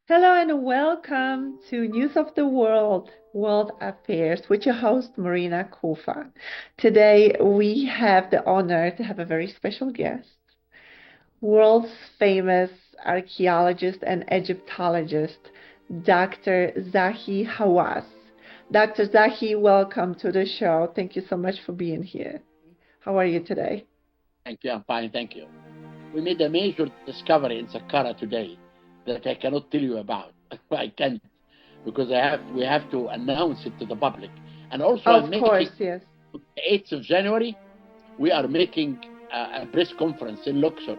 Hello and welcome to News of the World, World Affairs, with your host, Marina Kofa. Today we have the honor to have a very special guest, world's famous archaeologist and Egyptologist, Dr. Zahi Hawass. Dr. Zahi, welcome to the show. Thank you so much for being here. How are you today? Thank you. I'm fine. Thank you. We made a major discovery in Saqqara today that I cannot tell you about. I can't because we have to announce it to the public. And also, Of course, yes. On the 8th of January, we are making a press conference in Luxor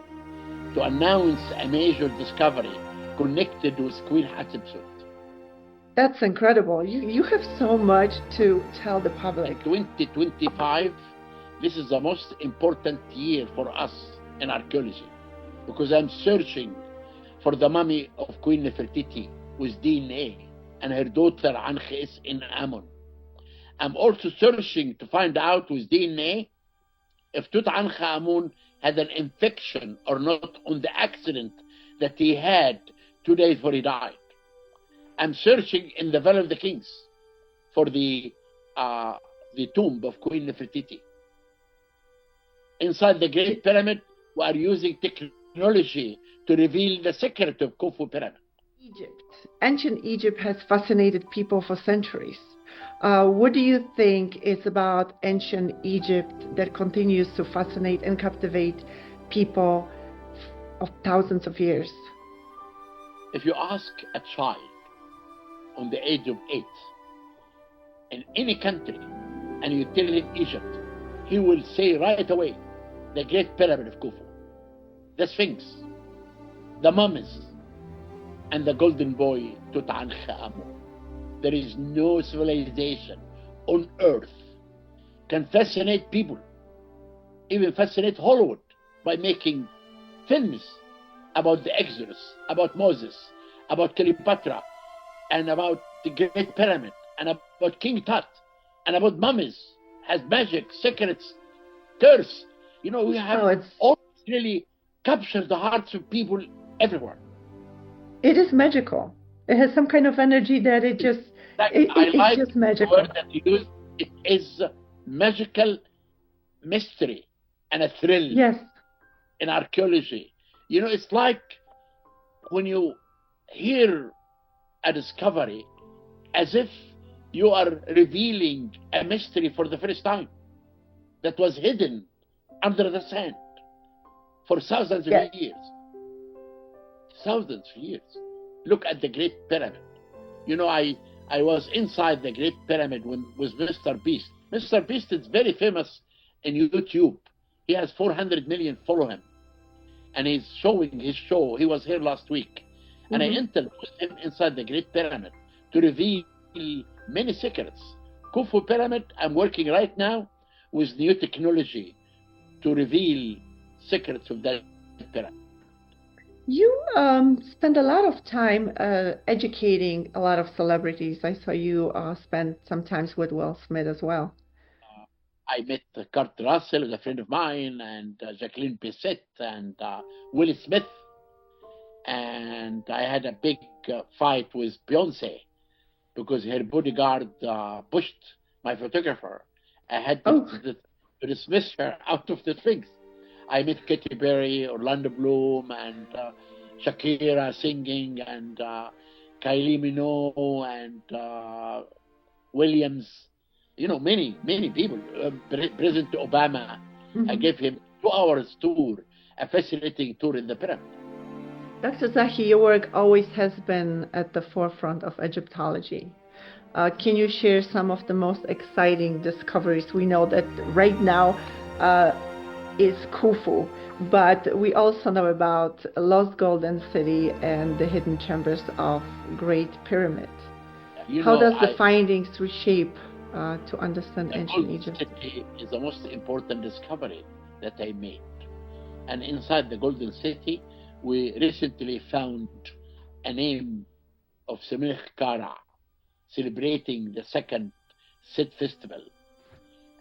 to announce a major discovery connected with Queen Hatshepsut. That's incredible. You have so much to tell the public. 2025, this is the most important year for us in archaeology because I'm searching for the mummy of Queen Nefertiti with DNA and her daughter Ankhis in Ammon. I'm also searching to find out with DNA if Tutankhamun had an infection or not on the accident that he had 2 days before he died. I'm searching in the Valley of the Kings for the tomb of Queen Nefertiti. Inside the Great Pyramid, we are using technology to reveal the secret of Khufu Pyramid. Egypt. Ancient Egypt has fascinated people for centuries. What do you think is about ancient Egypt that continues to fascinate and captivate people of thousands of years? If you ask a child on the age of 8 in any country and you tell him Egypt, he will say right away the Great Pyramid of Khufu, the Sphinx, the mummies, and the golden boy Tutankhamun. There is no civilization on earth can fascinate people, even fascinate Hollywood by making films about the Exodus, about Moses, about Cleopatra, and about the Great Pyramid, and about King Tut, and about mummies, has magic, secrets, curse. You know, we have all really captured the hearts of people everywhere. It is magical. It has some kind of energy that it just, it's just magical. The word that you use. It is magical mystery and a thrill. Yes. In archaeology. You know, it's like when you hear a discovery as if you are revealing a mystery for the first time that was hidden under the sand for thousands of years. Thousands of years. Look at the Great Pyramid. You know, I was inside the Great Pyramid with Mr. Beast. Mr. Beast is very famous in YouTube. He has 400 million follow him. And he's showing his show. He was here last week. And I entered with him inside the Great Pyramid to reveal many secrets. Khufu Pyramid, I'm working right now with new technology to reveal secrets of that pyramid. You spend a lot of time educating a lot of celebrities. I saw you spend some time with Will Smith as well. I met Kurt Russell, a friend of mine, and Jacqueline Bisset, and Will Smith. And I had a big fight with Beyonce because her bodyguard pushed my photographer. I had to dismiss her out of the Sphinx. I met Katy Perry, Orlando Bloom, and Shakira singing, and Kylie Minogue, and Williams. You know, many people. President Obama, I gave him 2 hours tour, a fascinating tour in the pyramid. Dr. Zahi, your work always has been at the forefront of Egyptology. Can you share some of the most exciting discoveries? We know that right now is Khufu, but we also know about Lost Golden City and the hidden chambers of Great Pyramid. How does the findings reshape to understand ancient Egypt? The Golden City is the most important discovery that I made. And inside the Golden City, we recently found a name of Semich Kara, celebrating the second Sid Festival.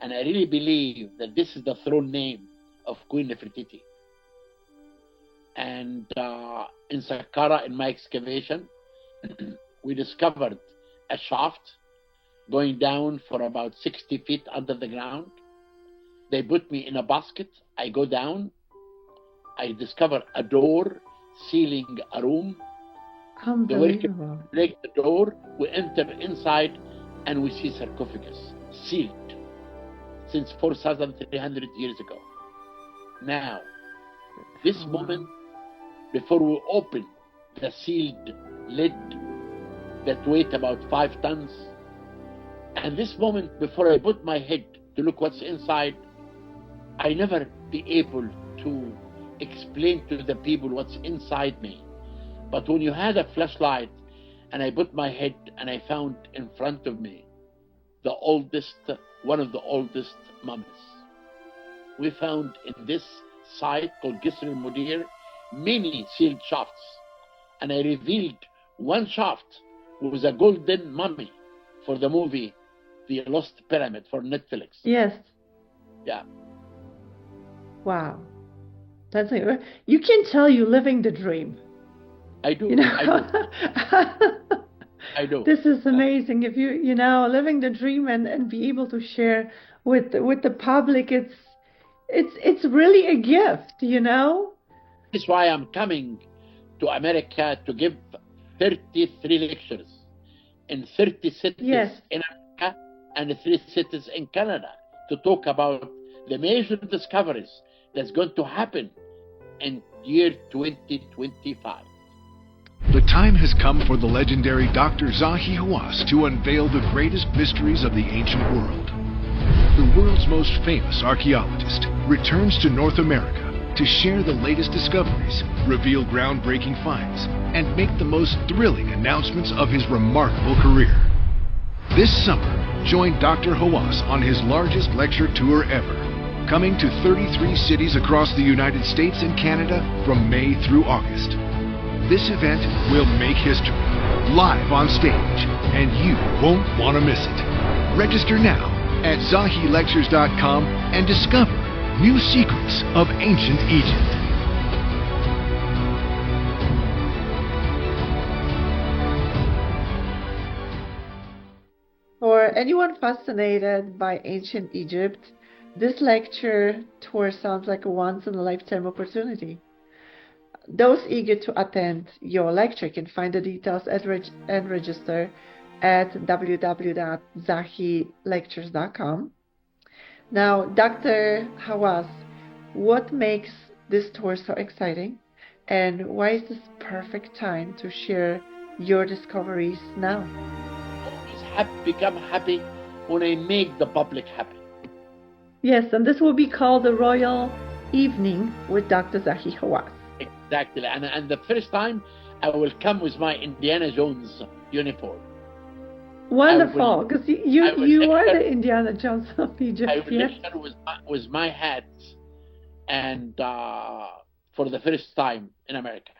And I really believe that this is the throne name of Queen Nefertiti. And in Saqqara, in my excavation, we discovered a shaft going down for about 60 feet under the ground. They put me in a basket. I go down. I discover a door sealing a room. The worker break the door. We enter inside and we see sarcophagus sealed since 4,300 years ago. Now, this moment, before we open the sealed lid that weight about 5 tons, and this moment before I put my head to look what's inside, I never be able to explain to the people what's inside me. But when you had a flashlight and I put my head and I found in front of me one of the oldest mummies. We found in this site called Gisr al-Mudir many sealed shafts, and I revealed one shaft was a golden mummy for the movie The Lost Pyramid for Netflix. Yes. Yeah. Wow. That's it. You can tell you're living the dream. I do. You know? I do. I do. This is amazing. If you know, living the dream and be able to share with the public, it's really a gift, you know? That's why I'm coming to America to give 33 lectures in 30 cities in America and 3 cities in Canada to talk about the major discoveries that's going to happen in year 2025. The time has come for the legendary Dr.Zahi Hawass to unveil the greatest mysteries of the ancient world. The world's most famous archaeologist returns to North America to share the latest discoveries, reveal groundbreaking finds, and make the most thrilling announcements of his remarkable career. This summer, join Dr. Hawass on his largest lecture tour ever, coming to 33 cities across the United States and Canada from May through August. This event will make history, live on stage, and you won't want to miss it. Register now at zahilectures.com and discover new secrets of ancient Egypt. For anyone fascinated by ancient Egypt, this lecture tour sounds like a once-in-a-lifetime opportunity. Those eager to attend your lecture can find the details and register at www.zahilectures.com. Now, Dr. Hawass, what makes this tour so exciting, and why is this perfect time to share your discoveries now? I always become happy when I make the public happy. Yes, and this will be called the Royal Evening with Dr. Zahi Hawass. Exactly, and the first time I will come with my Indiana Jones uniform. Wonderful, because you are the Indiana Jones of Egypt. I will lecture with my hat, and for the first time in America.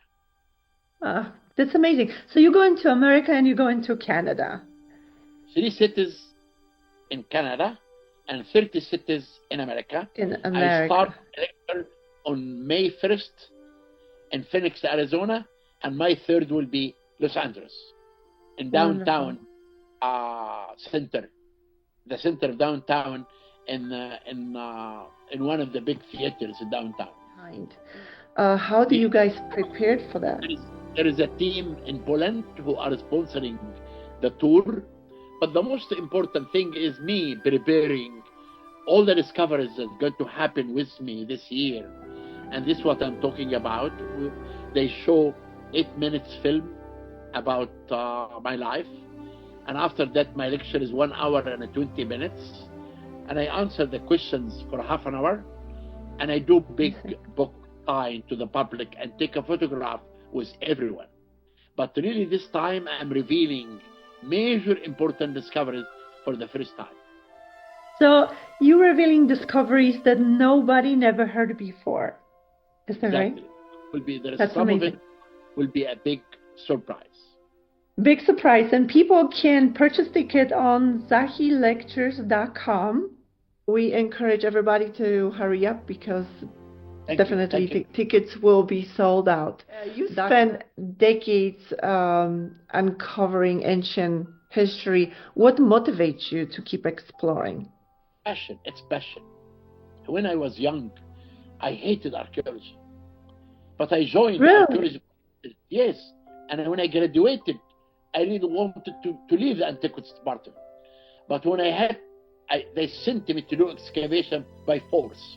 That's amazing. So you go into America and you go into Canada. 3 cities in Canada and 30 cities in America. I start a lecture on May 1st in Phoenix, Arizona, and my third will be Los Angeles, in downtown center, the center of downtown, in one of the big theaters in downtown. How do you guys prepare for that? There is a team in Poland who are sponsoring the tour, but the most important thing is me preparing all the discoveries that are going to happen with me this year. And this is what I'm talking about. They show 8 minutes film about my life. And after that, my lecture is 1 hour and 20 minutes. And I answer the questions for half an hour. And I do big book sign to the public and take a photograph with everyone. But really this time I'm revealing major important discoveries for the first time. So you're revealing discoveries that nobody never heard before. Is that right? Some of it will be a big surprise. Big surprise. And people can purchase ticket on zahilectures.com. We encourage everybody to hurry up because Thank you. Definitely, Thank you. tickets will be sold out. You spent decades uncovering ancient history. What motivates you to keep exploring? Passion. It's passion. When I was young, I hated archaeology, but I joined Really? archaeology. Yes, and when I graduated, I really wanted to leave the Antiquities department. But when they sent me to do excavation by force.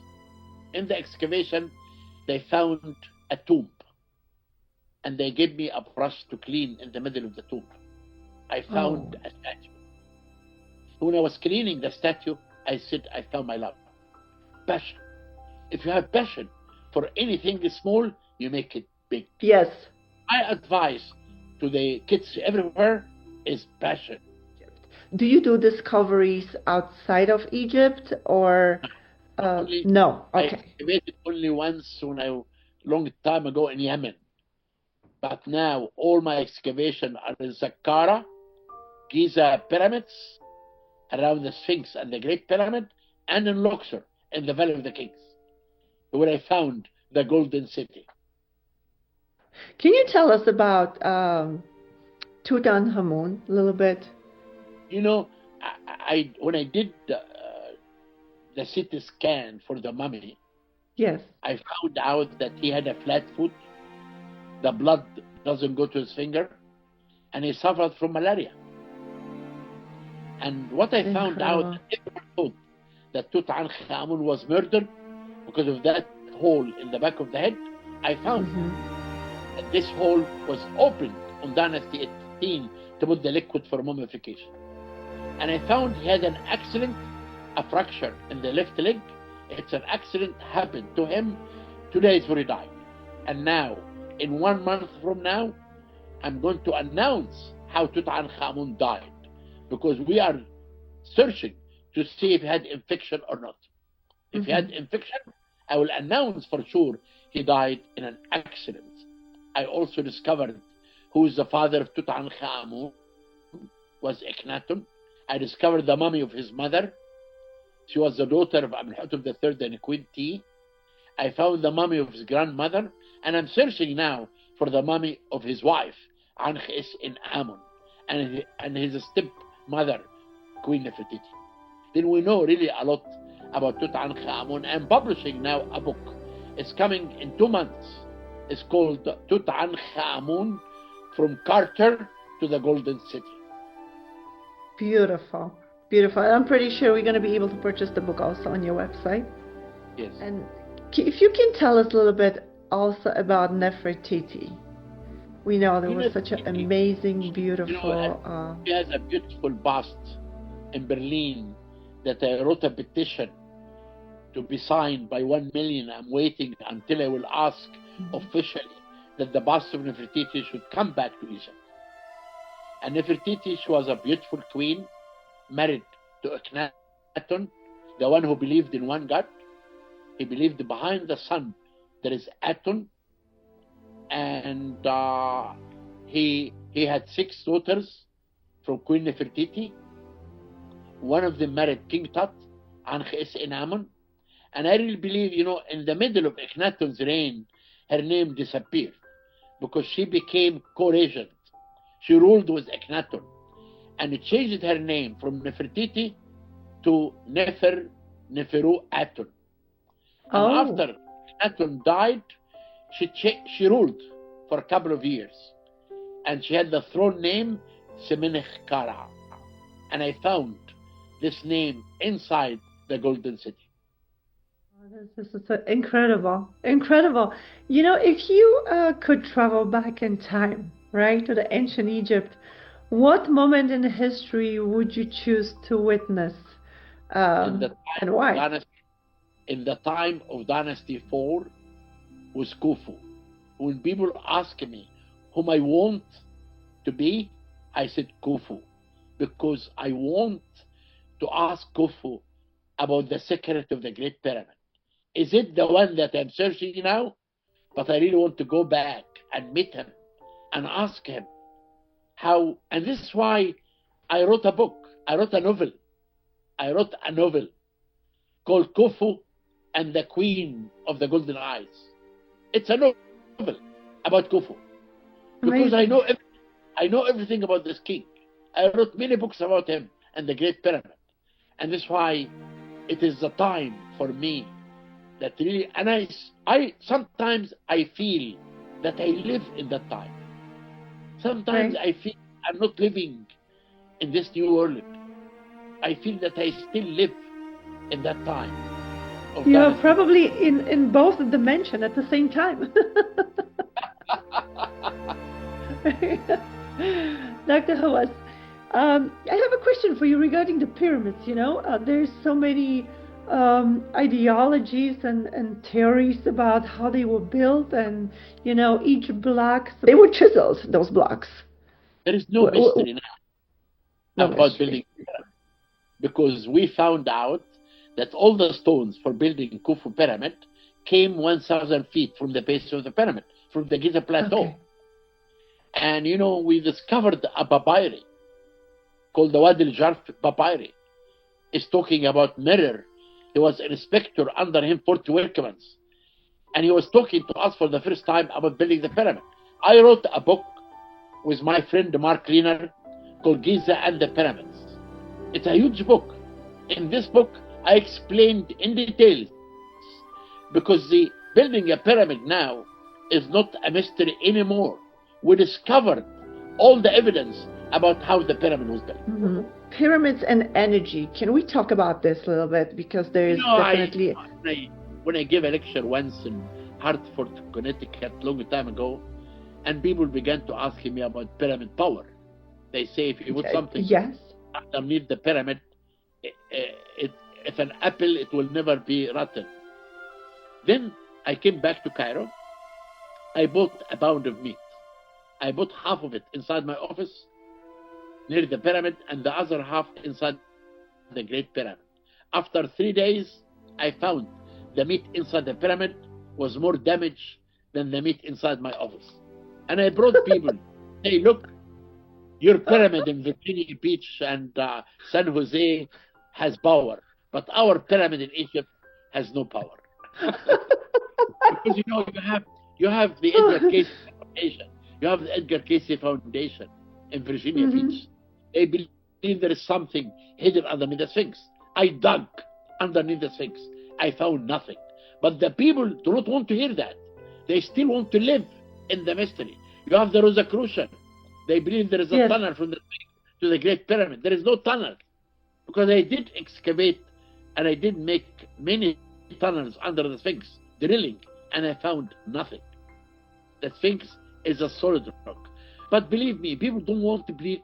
In the excavation, they found a tomb, and they gave me a brush to clean in the middle of the tomb. I found a statue. When I was cleaning the statue, I said, I found my love. Passion. If you have passion for anything small, you make it big. Yes. My advice to the kids everywhere is passion. Do you do discoveries outside of Egypt or no? I Okay. excavated only once long time ago in Yemen. But now all my excavation are in Saqqara, Giza pyramids, around the Sphinx and the Great Pyramid, and in Luxor, in the Valley of the Kings, where I found the Golden City. Can you tell us about Tutankhamun a little bit? You know, when I did the CT scan for the mummy, yes, I found out that he had a flat foot, the blood doesn't go to his finger, and he suffered from malaria. And what I found out, everyone thought that Tutankhamun was murdered because of that hole in the back of the head. I found that this hole was opened on Dynasty 18 to put the liquid for mummification. And I found he had an accident, a fracture in the left leg. It's an accident happened to him 2 days before he died. And now, in 1 month from now, I'm going to announce how Tutankhamun died, because we are searching to see if he had infection or not. If he had infection, I will announce for sure he died in an accident. I also discovered who is the father of Tutankhamun, was Akhenaten. I discovered the mummy of his mother. She was the daughter of Amenhotep III and Queen T. I found the mummy of his grandmother, and I'm searching now for the mummy of his wife, Ankhis in Amun, and his stepmother, Queen Nefertiti. Then we know really a lot about Tutankhamun. I'm publishing now a book. It's coming in 2 months. It's called Tutankhamun, From Carter to the Golden City. Beautiful. Beautiful. I'm pretty sure we're going to be able to purchase the book also on your website. Yes. And if you can tell us a little bit also about Nefertiti. We know there was such an amazing, beautiful... She has a beautiful bust in Berlin that I wrote a petition to be signed by 1 million. I'm waiting until I will ask officially that the bust of Nefertiti should come back to Egypt. And Nefertiti, she was a beautiful queen, married to Akhenaten, the one who believed in one God. He believed behind the sun there is Aton, and he had 6 daughters from Queen Nefertiti. One of them married King Tut, Ankhis in Amun. And I really believe, in the middle of Akhenaten's reign, her name disappeared because she became co-regent. She ruled with Akhenaten, and it changed her name from Nefertiti to Neferu Aton. And after Akhenaten died, she ruled for a couple of years, and she had the throne name Semenech Kara. And I found this name inside the Golden City. This is incredible, incredible. If you could travel back in time, right, to the ancient Egypt, what moment in history would you choose to witness, and why? In the time of Dynasty 4 was Khufu. When people ask me whom I want to be, I said Khufu, because I want to ask Khufu about the secret of the Great Pyramid. Is it the one that I'm searching now? But I really want to go back and meet him and ask him how. And this is why I wrote a book. I wrote a novel called Khufu, and the Queen of the Golden Eyes. It's a novel about Khufu. Because Amazing. I know everything about this king. I wrote many books about him and the Great Pyramid. And that's why it is the time for me that really, and I sometimes I feel that I live in that time. Sometimes Right. I feel I'm not living in this new world. I feel that I still live in that time of You're dynasty. probably in both dimensions at the same time. Dr. Hawass, I have a question for you regarding the pyramids. There's so many ideologies and theories about how they were built, and each block, they were chiseled, those blocks. There is no mystery now No about mystery. building a pyramid, because we found out that all the stones for building Khufu pyramid came 1,000 feet from the base of the pyramid, from the Giza Plateau. Okay. And we discovered a papyri called the Wadi al-Jarf papyri. It's talking about mirror. He was an inspector, under him 40 workmen. And he was talking to us for the first time about building the pyramid. I wrote a book with my friend Mark Leaner called Giza and the Pyramids. It's a huge book. In this book, I explained in detail, because the building a pyramid now is not a mystery anymore. We discovered all the evidence about how the pyramid was built. Mm-hmm. Pyramids and energy. Can we talk about this a little bit? Because there is definitely. When I gave a lecture once in Hartford, Connecticut, long time ago, and people began to ask me about pyramid power. They say if you put something Yes. underneath the pyramid, if an apple, it will never be rotten. Then I came back to Cairo. I bought a pound of meat. I put half of it inside my office near the pyramid and the other half inside the Great Pyramid. After 3 days, I found the meat inside the pyramid was more damaged than the meat inside my office. And I brought people, hey, look, your pyramid in Virginia Beach and San Jose has power, but our pyramid in Egypt has no power. Because you have the Edgar Cayce Foundation. You have the Edgar Cayce Foundation in Virginia Beach. They believe there is something hidden underneath the Sphinx. I dug underneath the Sphinx. I found nothing. But the people do not want to hear that. They still want to live in the mystery. You have the Rosicrucian. They believe there is a tunnel from the Sphinx to the Great Pyramid. There is no tunnel. Because I did excavate and I did make many tunnels under the Sphinx, drilling, and I found nothing. The Sphinx is a solid rock. But believe me, people don't want to believe.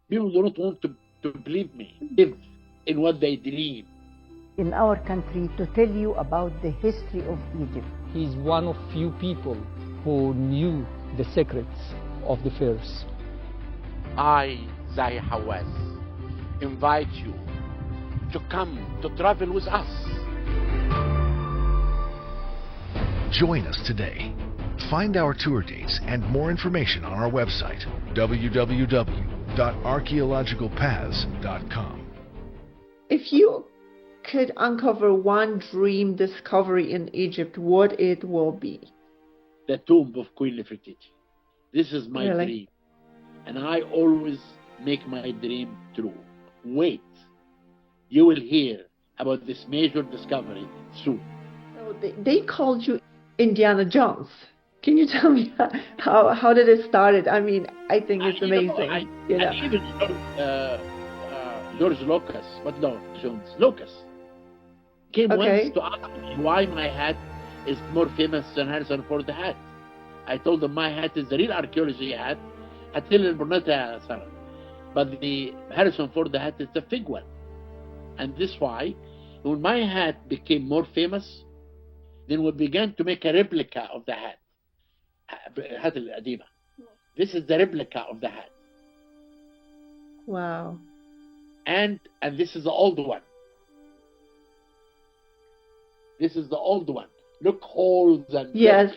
People do not want to believe me. Live in what they dream. In our country, to tell you about the history of Egypt. He's one of few people who knew the secrets of the pharaohs. I, Zahi Hawass, invite you to come to travel with us. Join us today. Find our tour dates and more information on our website, www.archaeologicalpaths.com. If you could uncover one dream discovery in Egypt, what it will be? The tomb of Queen Nefertiti. This is my dream. And I always make my dream true. Wait. You will hear about this major discovery soon. So they called you Indiana Jones. Can you tell me how did it start? I mean, I think it's amazing. And even George Lucas, but no, Jones, Lucas, came once to ask me why my hat is more famous than Harrison Ford hat. I told him my hat is the real archaeology hat, but the Harrison Ford hat is the fake one. And this is why, when my hat became more famous, then we began to make a replica of the hat. Hat al-Adima. This is the replica of the hat. Wow. And this is the old one. This is the old one. Look, holes and yes.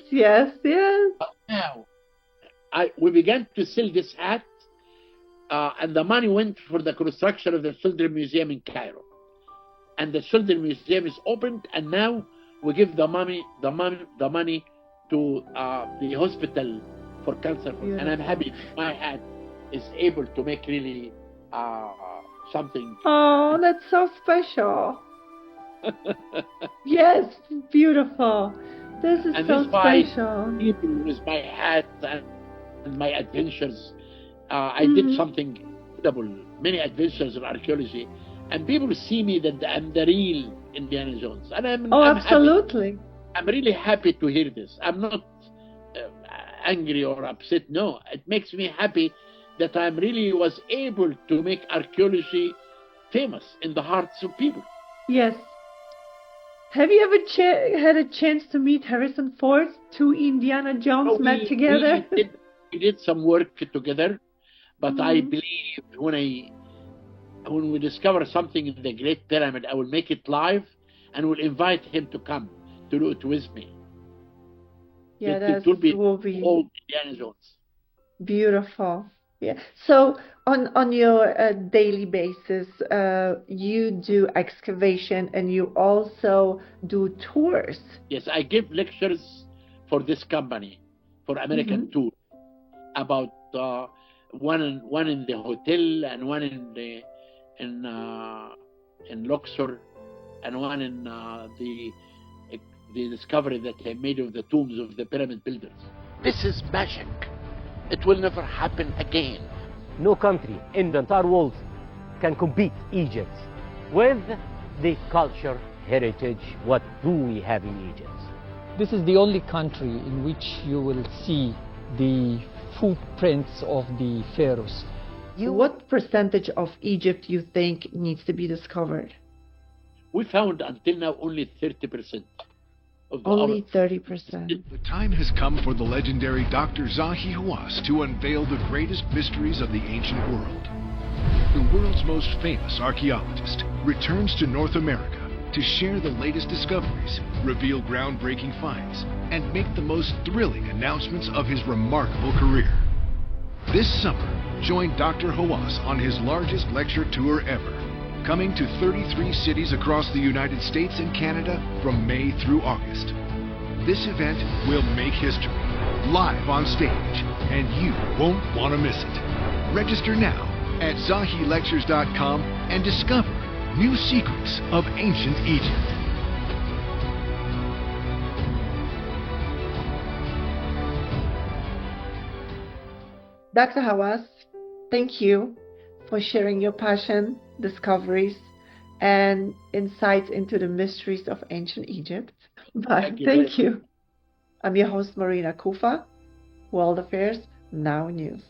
But now, we began to sell this hat, and the money went for the construction of the Children's Museum in Cairo. and the Children's Museum is opened, and now we give the money to the hospital for cancer. Yeah. And I'm happy my hat is able to make really something. Oh, that's so special. Yes, beautiful. This is And so this why special. people with my hat and my adventures. I Mm-hmm. did something incredible, many adventures in archaeology, and people see me that I'm the real Indiana Jones. And I'm Absolutely. happy. I'm really happy to hear this. I'm not angry or upset. No, it makes me happy that I really was able to make archaeology famous in the hearts of people. Yes. Have you ever had a chance to meet Harrison Ford? Two Indiana Jones met together? We did some work together, but I Mm-hmm. believe when we discover something in the Great Pyramid, I will make it live and will invite him to come to do it with me. Yeah, It will be will be all Indiana Jones. beautiful. Yeah. So on your daily basis, you do excavation and you also do tours. Yes, I give lectures for this company, for American Mm-hmm. Tour, about one in the hotel and one in Luxor, and one in the discovery that they made of the tombs of the pyramid builders. This is magic. It will never happen again. No country in the entire world can compete Egypt with the culture, heritage. What do we have in Egypt? This is the only country in which you will see the footprints of the pharaohs. What percentage of Egypt you think needs to be discovered? We found until now only 30% of the Only 30%. The time has come for the legendary Dr. Zahi Hawass to unveil the greatest mysteries of the ancient world. The world's most famous archaeologist returns to North America to share the latest discoveries, reveal groundbreaking finds, and make the most thrilling announcements of his remarkable career. This summer, join Dr. Hawass on his largest lecture tour ever, coming to 33 cities across the United States and Canada from May through August. This event will make history, live on stage, and you won't want to miss it. Register now at zahilectures.com and discover new secrets of ancient Egypt. Dr. Hawass, thank you for sharing your passion, discoveries, and insights into the mysteries of ancient Egypt. But thank you. I'm your host, Marina Kufa, World Affairs Now News.